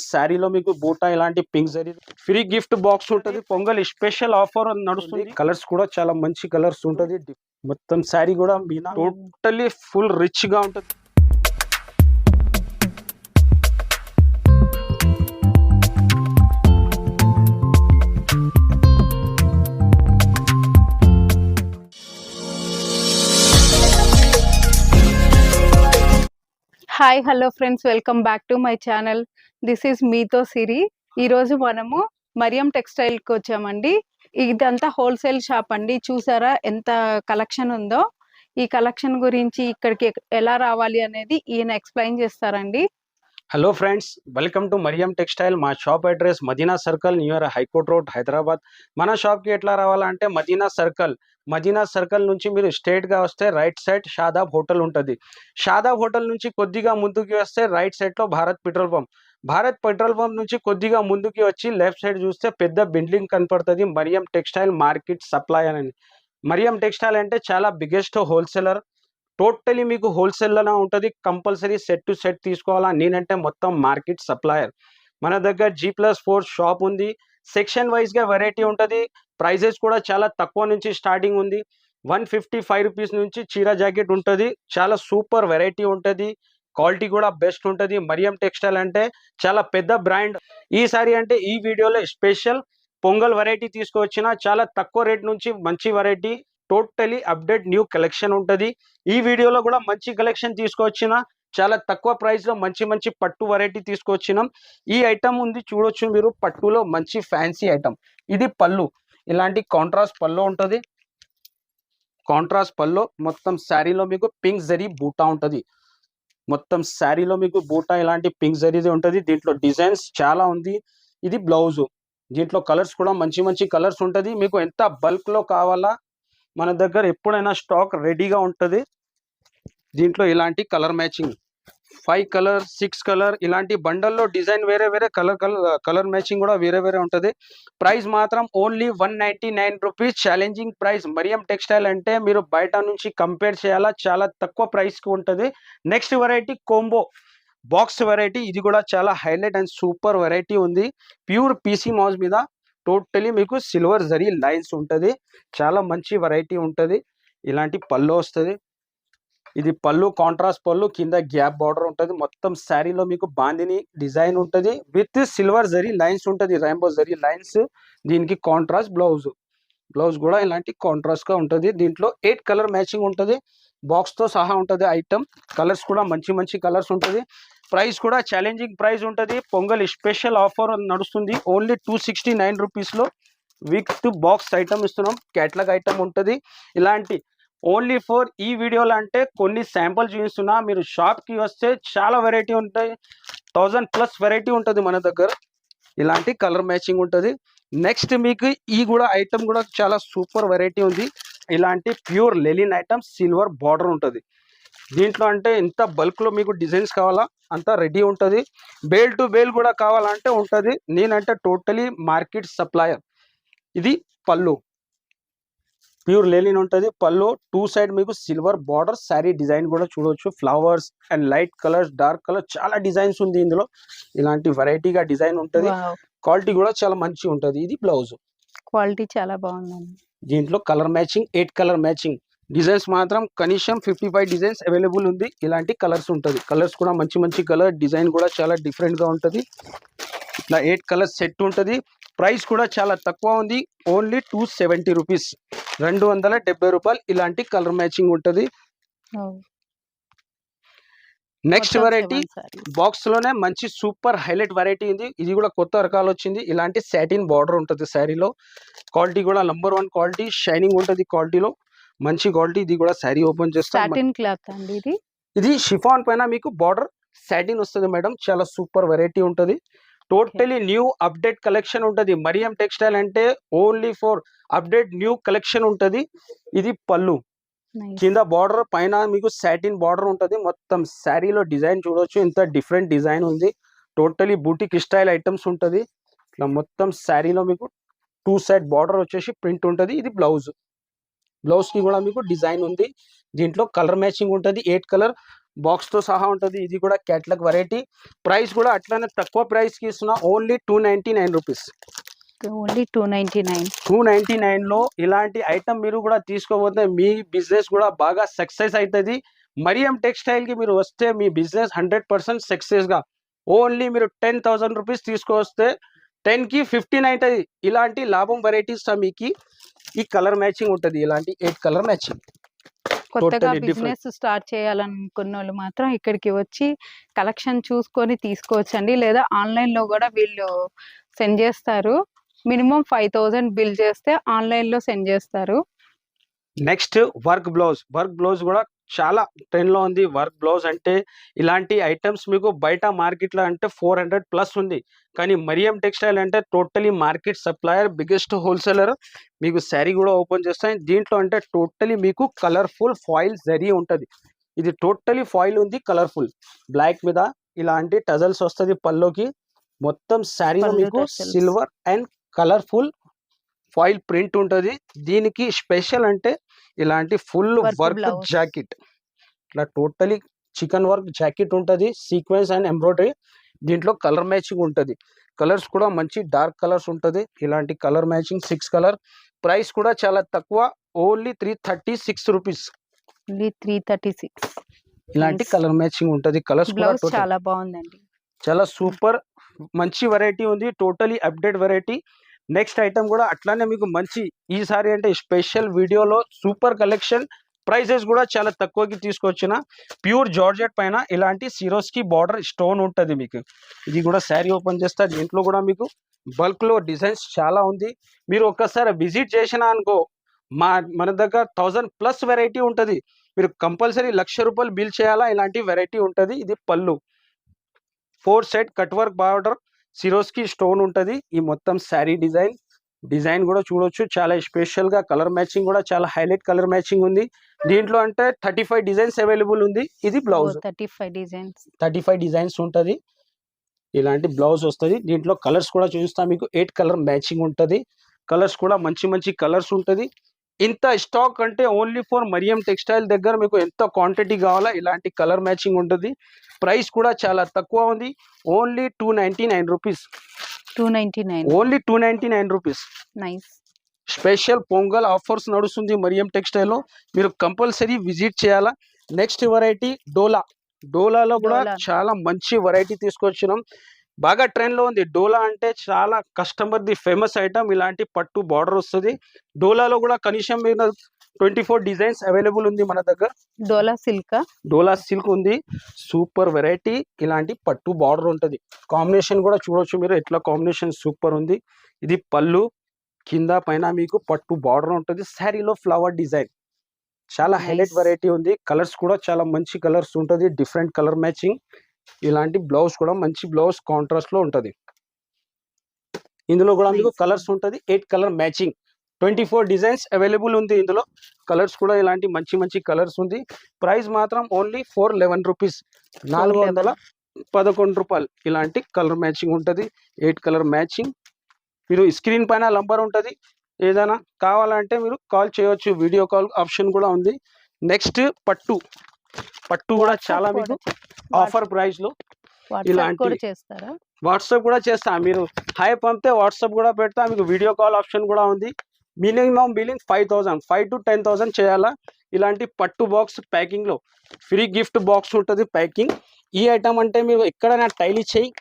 శారీలో మీకు బూటా ఇలాంటి pink zari free gift box ఉంటది. పొంగల్ స్పెషల్ ఆఫర్ నడుస్తుంది. కలర్స్ కూడా చాలా మంచి కలర్స్ ఉంటది. మొత్తం శారీ కూడా మీనా టోటల్లీ ఫుల్ రిచ్ గా ఉంటది. Hi hello friends, welcome back to my channel. This is మీతో సిరి. ఈరోజు మనము మరియం టెక్స్టైల్కి వచ్చామండి. ఇదంతా హోల్సేల్ షాప్ అండి. చూసారా ఎంత కలెక్షన్ ఉందో. ఈ కలెక్షన్ గురించి ఇక్కడికి ఎలా రావాలి అనేది ఈయన ఎక్స్ప్లెయిన్ చేస్తారండి. Hello friends, welcome to Mariam textile. మా shop address Madina circle near high court road, Hyderabad. మన షాప్కి ఎట్లా రావాలంటే మదీనా సర్కిల్ నుంచి మీరు స్ట్రైట్గా వస్తే రైట్ సైడ్ షాదాబ్ హోటల్ ఉంటుంది. షాదాబ్ హోటల్ నుంచి కొద్దిగా ముందుకి వస్తే రైట్ సైడ్లో భారత్ పెట్రోల్ పంప్ నుంచి కొద్దిగా ముందుకి వచ్చి లెఫ్ట్ సైడ్ చూస్తే పెద్ద బిల్డింగ్ కనపడుతుంది, మరియం టెక్స్టైల్ మార్కెట్ సప్లై అని. మరియం టెక్స్టైల్ అంటే చాలా బిగ్గెస్ట్ హోల్సేలర్. టోటలీ మీకు హోల్సేల్లోనే ఉంటుంది. కంపల్సరీ సెట్ టు సెట్ తీసుకోవాలా. నేనంటే మొత్తం మార్కెట్ సప్లయర్. మన దగ్గర G+4 షాప్ ఉంది. సెక్షన్ వైజ్గా వెరైటీ ఉంటుంది. ప్రైజెస్ కూడా చాలా తక్కువ నుంచి స్టార్టింగ్ ఉంది. 155 రూపీస్ నుంచి చీర జాకెట్ ఉంటుంది. చాలా సూపర్ వెరైటీ ఉంటుంది. క్వాలిటీ కూడా బెస్ట్ ఉంటుంది. మరియం టెక్స్టైల్ అంటే చాలా పెద్ద బ్రాండ్. ఈసారి అంటే ఈ వీడియోలో స్పెషల్ పొంగల్ వెరైటీ తీసుకువచ్చిన చాలా తక్కువ రేట్ నుంచి మంచి variety, totally update new collection ఉంటుంది. ఈ వీడియోలో కూడా మంచి కలెక్షన్ తీసుకొచ్చిన చాలా తక్కువ ప్రైస్లో మంచి పట్టు వెరైటీ తీసుకొచ్చినాం. ఈ ఐటమ్ ఉంది చూడొచ్చు మీరు, పట్టులో మంచి ఫ్యాన్సీ ఐటమ్. ఇది పళ్ళు, ఇలాంటి కాంట్రాస్ట్ పళ్ళు ఉంటుంది. కాంట్రాస్ట్ పళ్ళు మొత్తం శారీలో మీకు పింక్ జరీ బూటా ఉంటుంది. మొత్తం శారీలో మీకు బూటా ఇలాంటి పింక్ జరీది ఉంటుంది. దీంట్లో డిజైన్స్ చాలా ఉంది. ఇది బ్లౌజు. దీంట్లో కలర్స్ కూడా మంచి కలర్స్ ఉంటుంది. మీకు ఎంత బల్క్లో కావాలా మన దగ్గర ఎప్పుడైనా స్టాక్ రెడీగా ఉంటుంది. దీంట్లో ఇలాంటి కలర్ మ్యాచింగ్ 5 కలర్ 6 కలర్ ఇలాంటి బండల్లో డిజైన్ వేరే కలర్ మ్యాచింగ్ కూడా వేరే ఉంటుంది. ప్రైస్ మాత్రం only 199 rupees. Challenging price. Mariyam textile అంటే మీరు బయట నుంచి కంపేర్ చేయాలా, చాలా తక్కువ ప్రైస్కి ఉంటుంది. Next variety combo box variety. ఇది కూడా చాలా హైలైట్ అండ్ సూపర్ వెరైటీ ఉంది. ప్యూర్ పీసీ మౌజ్ మీద టోటలీ మీకు సిల్వర్ జరీ లైన్స్ ఉంటుంది. చాలా మంచి వెరైటీ ఉంటుంది. ఇలాంటి పళ్ళు వస్తుంది. ఇది పళ్ళు కాంట్రాస్ట్ పళ్ళు, కింద గ్యాప్ బార్డర్ ఉంటుంది. మొత్తం శారీలో మీకు బాందిని డిజైన్ ఉంటుంది విత్ సిల్వర్ జరీ లైన్స్ ఉంటుంది, రెయిన్బో జరీ లైన్స్. దీనికి కాంట్రాస్ట్ బ్లౌజ్ కూడా ఇలాంటి కాంట్రాస్ట్గా ఉంటుంది. దీంట్లో 8 కలర్ మ్యాచింగ్ ఉంటుంది. బాక్స్తో సహా ఉంటుంది ఐటమ్. కలర్స్ కూడా మంచి కలర్స్ ఉంటుంది. ప్రైస్ కూడా ఛాలెంజింగ్ ప్రైస్ ఉంటుంది. పొంగల్ స్పెషల్ ఆఫర్ నడుస్తుంది. ఓన్లీ 269 రూపీస్లో విత్ బాక్స్ ఐటమ్ ఇస్తున్నాం. క్యాటలాగ్ ఐటమ్ ఉంటుంది. ఇలాంటి ఓన్లీ ఫర్ ఈ వీడియోలో అంటే కొన్ని శాంపుల్ చూపిస్తున్నా. మీరు షాప్కి వస్తే చాలా వెరైటీ ఉంటాయి. 1000+ వెరైటీ ఉంటుంది మన దగ్గర. ఇలాంటి కలర్ మ్యాచింగ్ ఉంటుంది. నెక్స్ట్ మీకు ఈ కూడా ఐటమ్ కూడా చాలా సూపర్ వెరైటీ ఉంది. ఇలాంటి ప్యూర్ లెలిన్ ఐటమ్, సిల్వర్ బార్డర్ ఉంటుంది. దీంట్లో అంటే ఎంత బల్క్లో మీకు డిజైన్స్ కావాలా అంత రెడీ ఉంటుంది. బేల్ టు బేల్ కూడా కావాలంటే ఉంటుంది. నేనంటే టోటలీ మార్కెట్ సప్లయర్. ఇది పళ్ళు, ప్యూర్ లెలిన్ ఉంటుంది. పళ్ళు 2 సైడ్ మీకు సిల్వర్ బార్డర్. శారీ డిజైన్ కూడా చూడవచ్చు. Flowers and light colours, dark colour చాలా డిజైన్స్ ఉంది ఇందులో. ఇలాంటి వెరైటీగా డిజైన్ ఉంటుంది. క్వాలిటీ కూడా చాలా మంచి ఉంటుంది. ఇది బ్లౌజ్. క్వాలిటీ చాలా బాగుందండి. దీంట్లో colour matching 8 colour matching. Designs మాత్రం కనీసం 55 డిజైన్స్ అవైలబుల్ ఉంది. ఇలాంటి కలర్స్ ఉంటుంది. కలర్స్ కూడా మంచి కలర్. డిజైన్ కూడా చాలా డిఫరెంట్గా ఉంటుంది. ఇట్లా 8 కలర్స్ సెట్ ఉంటుంది. ప్రైస్ కూడా చాలా తక్కువ ఉంది. ఓన్లీ 270 రూపీస్, 270 రూపాయలు. ఇలాంటి కలర్ మ్యాచింగ్ ఉంటుంది. నెక్స్ట్ వెరైటీ బాక్స్ లోనే మంచి సూపర్ హైలైట్ వెరైటీ ఉంది. ఇది కూడా కొత్త రకాలు వచ్చింది. ఇలాంటి సాటిన్ బార్డర్ ఉంటుంది శారీలో. క్వాలిటీ కూడా నంబర్ 1 క్వాలిటీ. షైనింగ్ ఉంటుంది క్వాలిటీలో, మంచి క్వాలిటీ. ఇది కూడా శారీ ఓపెన్ చేస్తాం. ఇది షిఫాన్ పైన మీకు బార్డర్ సాటిన్ వస్తుంది మేడం. చాలా సూపర్ వెరైటీ ఉంటుంది. టోటలీ న్యూ అప్డేట్ కలెక్షన్ ఉంటుంది. మరియం టెక్స్టైల్ అంటే only for update new collection ఉంటుంది. ఇది పళ్ళు, కింద బార్డర్, పైన మీకు సాటిన్ బార్డర్ ఉంటుంది. మొత్తం శారీలో డిజైన్ చూడొచ్చు, ఎంత డిఫరెంట్ డిజైన్ ఉంది. టోటలీ బూటిక్ స్టైల్ ఐటమ్స్ ఉంటుంది. ఇట్లా మొత్తం శారీలో మీకు 2 సైడ్ బార్డర్ వచ్చేసి ప్రింట్ ఉంటుంది. ఇది బ్లౌజ్ కి కూడా మీకు డిజైన్ ఉంది. దీంట్లో కలర్ మ్యాచింగ్ ఉంటుంది. 8 కలర్. బాక్స్ తో సహా ఉంటుంది. ఇది కూడా క్యాట్లాగ్ వెరైటీ. ప్రైస్ కూడా అట్లానే తక్కువ ప్రైస్ కి ఇస్తున్నా, ఓన్లీ 299 రూపీస్. ఓన్లీ 299. 299 లో ఇలాంటి ఐటమ్ మీరు కూడా తీసుకోబోతే మీ బిజినెస్ కూడా బాగా సక్సెస్ అవుతుంది. మరియం టెక్స్టైల్ కి మీరు వస్తే మీ బిజినెస్ 100% సక్సెస్ గా, ఓన్లీ మీరు 10,000 రూపీస్ తీసుకొస్తే 10 కి 15 అవుతుంది. ఇలాంటి లాభం వెరైటీస్ మీకు ఈ కలర్ మ్యాచింగ్ ఉంటుంది. ఇలాంటి 8 కలర్ మ్యాచింగ్. కొత్తగా Totally different. బిజినెస్ స్టార్ట్ చేయాలనుకున్న వాళ్ళు మాత్రం ఇక్కడికి వచ్చి కలెక్షన్ చూసుకొని తీసుకోవచ్చండి. లేదా ఆన్లైన్ లో కూడా వీళ్ళు సెండ్ చేస్తారు. మినిమం 5,000 బిల్ చేస్తే ఆన్లైన్ లో సెండ్ చేస్తారు. నెక్స్ట్ వర్క్ బ్లౌజ్ కూడా చాలా ట్రెండ్ లో ఉంది. వర్క్ బ్లౌజ్ అంటే ఇలాంటి ఐటమ్స్ మీకు బయట మార్కెట్ లో అంటే 400 ప్లస్ ఉంది. కానీ మరియం టెక్స్టైల్ అంటే totally market supplier, biggest wholesaler. మీకు శారీ కూడా ఓపెన్ చేస్తాయి. దీంట్లో అంటే టోటలీ మీకు కలర్ఫుల్ ఫాయిల్ జరీ ఉంటుంది. ఇది టోటలీ ఫాయిల్ ఉంది, కలర్ఫుల్ బ్లాక్ మీద ఇలాంటి టజల్స్ వస్తుంది పల్లోకి. మొత్తం శారీలో పళ్ళు మీకు tassels. Silver and colourful foil print ఉంటుంది. దీనికి స్పెషల్ అంటే ఇలాంటి full Work work blouse. Jacket, ఇట్లా టోటలీ చికెన్ వర్క్ జాకెట్ ఉంటుంది, సీక్వెన్స్ అండ్ ఎంబ్రాయిడరీ. దీంట్లో కలర్ మ్యాచింగ్ ఉంటుంది. కలర్స్ కూడా మంచి డార్క్ కలర్స్ ఉంటుంది. ఇలాంటి కలర్ మ్యాచింగ్ 6 కలర్. ప్రైస్ కూడా చాలా తక్కువ, ఓన్లీ 336 రూపీస్. ఓన్లీ 336. ఇలాంటి Nice. కలర్ మ్యాచింగ్ ఉంటుంది. కలర్స్ కూడా బ్లౌజ్ చాలా బాగుందండి. చాలా సూపర్ మంచి వెరైటీ ఉంది, totally update variety. Next item కూడా అట్లానే మీకు మంచి, ఈసారి అంటే స్పెషల్ వీడియోలో సూపర్ కలెక్షన్. ప్రైసెస్ కూడా చాలా తక్కువకి తీసుకొచ్చిన ప్యూర్ జార్జెట్ పైన ఇలాంటి సిరోస్కి బార్డర్ స్టోన్ ఉంటుంది మీకు. ఇది కూడా శారీ ఓపెన్ చేస్తా. దీంట్లో కూడా మీకు బల్క్ లో డిజైన్స్ చాలా ఉంది. మీరు ఒక్కసారి విజిట్ చేసినా అనుకో, మన దగ్గర 1000 ప్లస్ వెరైటీ ఉంటుంది. మీరు కంపల్సరీ 1,00,000 రూపాయలు బిల్ చేయాలా, ఇలాంటి వెరైటీ ఉంటుంది. ఇది పళ్ళు 4 set cut work border, Swarovski stone ఉంటుంది. ఈ మొత్తం శారీ డిజైన్ కూడా చూడొచ్చు. చాలా స్పెషల్ గా కలర్ మ్యాచింగ్ కూడా చాలా హైలైట్ కలర్ మ్యాచింగ్ ఉంది. దీంట్లో అంటే 35 డిజైన్స్ అవైలబుల్ ఉంది. ఇది బ్లౌజ్ 35 డిజైన్స్ ఉంటుంది. ఇలాంటి బ్లౌజ్ వస్తుంది. దీంట్లో కలర్స్ కూడా చూపిస్తా మీకు. 8 కలర్ మ్యాచింగ్ ఉంటుంది. కలర్స్ కూడా మంచి కలర్స్ ఉంటుంది. ఇంత స్టాక్ అంటే ఓన్లీ ఫర్ మరియం టెక్స్టైల్ దగ్గర మీకు ఎంత క్వాంటిటీ కావాలా ఇలాంటి కలర్ మ్యాచింగ్ ఉంటుంది. ప్రైస్ కూడా చాలా తక్కువ ఉంది, only 299 rupees. 299. Only 299 rupees. Nice. Special pongal offers నడుస్తుంది మరియం టెక్స్టైల్లో, మీరు కంపల్సరీ విజిట్ చేయాలా. నెక్స్ట్ వెరైటీ డోలాలో కూడా చాలా మంచి వెరైటీ తీసుకొచ్చినాం. బాగా ట్రెండ్ లో ఉంది. డోలా అంటే చాలా కస్టమర్ ది ఫేమస్ ఐటమ్. ఇలాంటి పట్టు బార్డర్ వస్తుంది. డోలాలో కూడా కనీసం మీద 24 డిజైన్స్ అవైలబుల్ ఉంది మన దగ్గర. డోలా సిల్క్ ఉంది. Super variety. ఇలాంటి పట్టు బార్డర్ ఉంటుంది. కాంబినేషన్ కూడా చూడొచ్చు మీరు, ఎట్లా కాంబినేషన్ సూపర్ ఉంది. ఇది పళ్ళు, కింద పైన మీకు పట్టు బార్డర్ ఉంటుంది. శారీలో ఫ్లవర్ డిజైన్ చాలా హైలైట్ వెరైటీ ఉంది. కలర్స్ కూడా చాలా మంచి కలర్స్ ఉంటుంది, డిఫరెంట్ కలర్ మ్యాచింగ్. ఇలాంటి బ్లౌజ్ కూడా మంచి బ్లౌజ్ కాంట్రాస్ట్ లో ఉంటుంది. ఇందులో కూడా మీకు కలర్స్ ఉంటుంది. 8 కలర్ మ్యాచింగ్, 24 డిజైన్స్ అవైలబుల్ ఉంది. ఇందులో కలర్స్ కూడా ఇలాంటి మంచి కలర్స్ ఉంది. ప్రైస్ మాత్రం ఓన్లీ 411 రూపీస్, 411 రూపాయలు. ఇలాంటి కలర్ మ్యాచింగ్ ఉంటుంది. 8 కలర్ మ్యాచింగ్. మీరు స్క్రీన్ పైన నంబర్ ఉంటుంది, ఏదైనా కావాలంటే మీరు కాల్ చేయవచ్చు. వీడియో కాల్ ఆప్షన్ కూడా ఉంది. నెక్స్ట్ పట్టు కూడా చాలా మీకు ఆఫర్ ప్రైస్ లో ఇలాంటి వాట్సాప్ కూడా చేస్తా. మీరు హాయ్ పంపితే వాట్సాప్ కూడా పెడతా. మీకు వీడియో కాల్ ఆప్షన్ కూడా ఉంది. మినిమం బిల్లింగ్ 5,000 to 10,000 చేయాలా. ఇలాంటి పట్టు బాక్స్ ప్యాకింగ్ లో ఫ్రీ గిఫ్ట్ బాక్స్ ఉంటుంది ప్యాకింగ్. ఈ ఐటమ్ అంటే మీరు ఎక్కడైనా టైలీ చేయి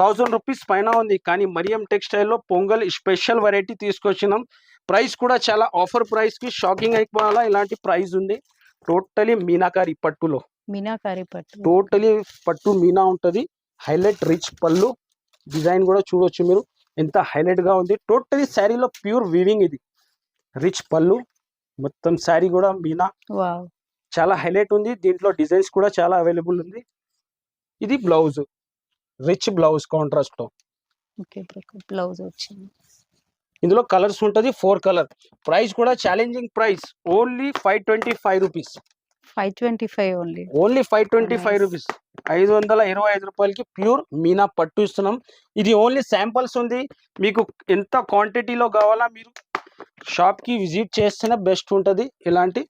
1000 రూపీస్ పైన ఉంది. కానీ మరియం టెక్స్టైల్లో పొంగల్ స్పెషల్ వెరైటీ తీసుకొచ్చినాం. ప్రైస్ కూడా చాలా ఆఫర్ ప్రైస్ కి షాకింగ్ అయిపోవాలా. ఇలాంటి ప్రైస్ ఉంది. టోటలీ మీనాకారి పట్టులో, టోటలీ పట్టు మీనా ఉంటుంది. హైలైట్ రిచ్ పళ్ళు డిజైన్ కూడా చూడొచ్చు మీరు, ఎంత హైలైట్ గా ఉంది. టోటలీ శారీలో ప్యూర్ వీవింగ్. ఇది రిచ్ పళ్ళు, మొత్తం శారీ కూడా మీనా చాలా హైలైట్ ఉంది. దీంట్లో డిజైన్స్ కూడా చాలా అవైలబుల్ ఉంది. ఇది బ్లౌజ్, రిచ్ బ్లౌజ్ కాంట్రాస్ట్ లో. ఇందులో కలర్స్ ఉంటుంది 4 కలర్. ప్రైస్ కూడా challenging price, only 525 rupees. 525 only 525 rupees. 525 రూపాయలకి ప్యూర్ మీనా పట్టు ఇస్తున్నాం. ఇది ఓన్లీ శాంపుల్స్ ఉంది. మీకు ఎంత క్వాంటిటీలో కావాలా మీరు షాప్ కి విజిట్ చేస్తేనే బెస్ట్ ఉంటుంది. ఇలాంటి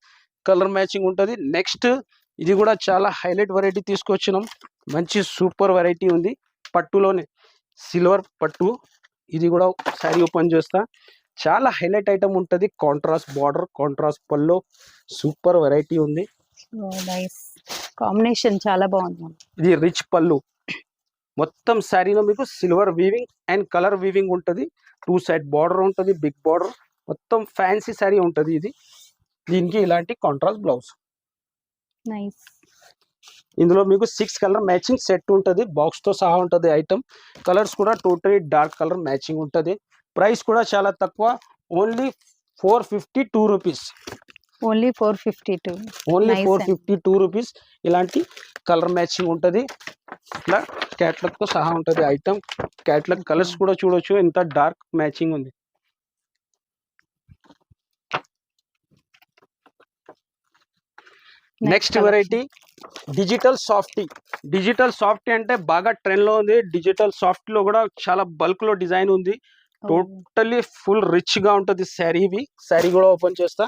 కలర్ మ్యాచింగ్ ఉంటుంది. నెక్స్ట్ ఇది కూడా చాలా హైలైట్ వెరైటీ తీసుకొచ్చినాం. మంచి సూపర్ వెరైటీ ఉంది. పట్టులోనే సిల్వర్ పట్టు. ఇది కూడా శారీ ఓపెన్ చేస్తా. చాలా హైలైట్ ఐటమ్ ఉంటుంది. కాంట్రాస్ట్ బార్డర్, కాంట్రాస్ట్ పల్లో, సూపర్ వెరైటీ ఉంది. నైస్ కాంబినేషన్ చాలా బాగుంది. ఇది రిచ్ పళ్ళు. మొత్తం శారీలో మీకు silver weaving and colour weaving ఉంటుంది. 2 సైడ్ బార్డర్ ఉంటుంది, బిగ్ బార్డర్. మొత్తం ఫ్యాన్సీ శారీ ఉంటుంది ఇది. దీనికి ఇలాంటి కాంట్రాస్ట్ బ్లౌజ్. నైస్. ఇందులో మీకు 6 కలర్ మ్యాచింగ్ సెట్ ఉంటుంది. బాక్స్ తో సహా ఉంటుంది ఐటమ్. కలర్స్ కూడా టోటలీ డార్క్ కలర్ మ్యాచింగ్ ఉంటుంది. ప్రైస్ కూడా చాలా తక్కువ, only 452 rupees. Only 452. Only Nice 452 rupees. ఇలాంటి కలర్ మ్యాచింగ్ ఉంటుంది. ఇట్లా క్యాట్లాగ్ తో సహా ఉంటుంది ఐటమ్. క్యాట్లాగ్ కలర్స్ కూడా చూడొచ్చు, ఎంత డార్క్ మ్యాచింగ్ ఉంది. Next variety digital softy. Digital softy అంటే బాగా ట్రెండ్ లో ఉంది. డిజిటల్ సాఫ్టీ లో కూడా చాలా బల్క్ లో డిజైన్ ఉంది. టోటల్లీ ఫుల్ రిచ్ గా ఉంటుంది శారీ. ఇవి శారీ కూడా ఓపెన్ చేస్తా.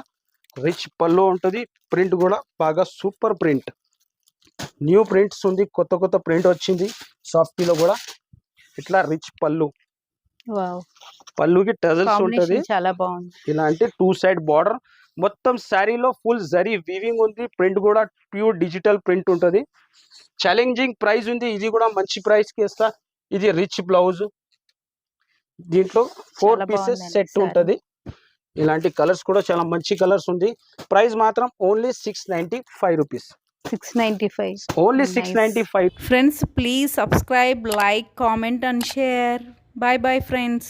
రిచ్ పళ్ళు ఉంటుంది. ప్రింట్ కూడా బాగా సూపర్ ప్రింట్. న్యూ ప్రింట్స్ ఉంది, కొత్త కొత్త ప్రింట్ వచ్చింది సాఫ్టీలో కూడా. ఇట్లా రిచ్ పళ్ళు. వావ్, పళ్ళుకి టజల్స్ ఉంటుంది. కాంబినేషన్ చాలా బాగుంది. ఇలాంటి 2 సైడ్ బార్డర్. మొత్తం శారీలో ఫుల్ జరీ వీవింగ్ ఉంది. ప్రింట్ కూడా ప్యూర్ డిజిటల్ ప్రింట్ ఉంటుంది. ఛాలెంజింగ్ ప్రైస్ ఉంది. ఇది కూడా మంచి ప్రైస్ కి ఇస్తా. ఇది రిచ్ బ్లౌజ్. దీంట్లో 4 చాలా పీసెస్ బాగుందండి సెట్ saree. ఉంటుంది. ఇలాంటి కలర్స్ కూడా చాలా మంచి కలర్స్ ఉంది. ప్రైస్ మాత్రం only 695 rupees. 695. Only Nice. 695. Friends, please subscribe, like, comment and share. Bye bye friends.